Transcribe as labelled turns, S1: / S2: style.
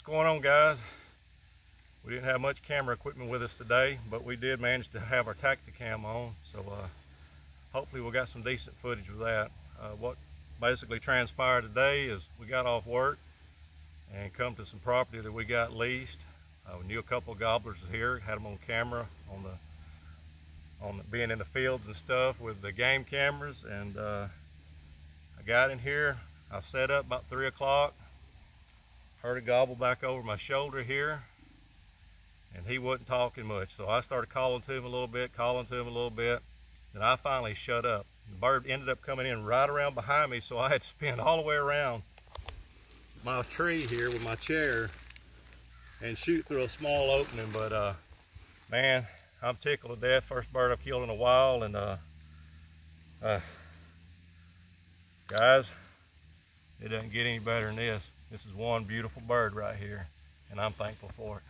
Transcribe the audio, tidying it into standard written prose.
S1: going on, guys? We didn't have much camera equipment with us today, but we did manage to have our Tacticam on, so hopefully we'll got some decent footage with that. What basically transpired today is we got off work and come to some property that we got leased. We knew a couple of gobblers here, had them on camera on the being in the fields and stuff with the game cameras, and I got in here. I set up about 3 o'clock, heard a gobble back over my shoulder here, and he wasn't talking much, so I started calling to him a little bit, and I finally shut up. The bird ended up coming in right around behind me, so I had to spin all the way around my tree here with my chair and shoot through a small opening. But man, I'm tickled to death. First bird I've killed in a while, and guys, it doesn't get any better than this. This is one beautiful bird right here, and I'm thankful for it.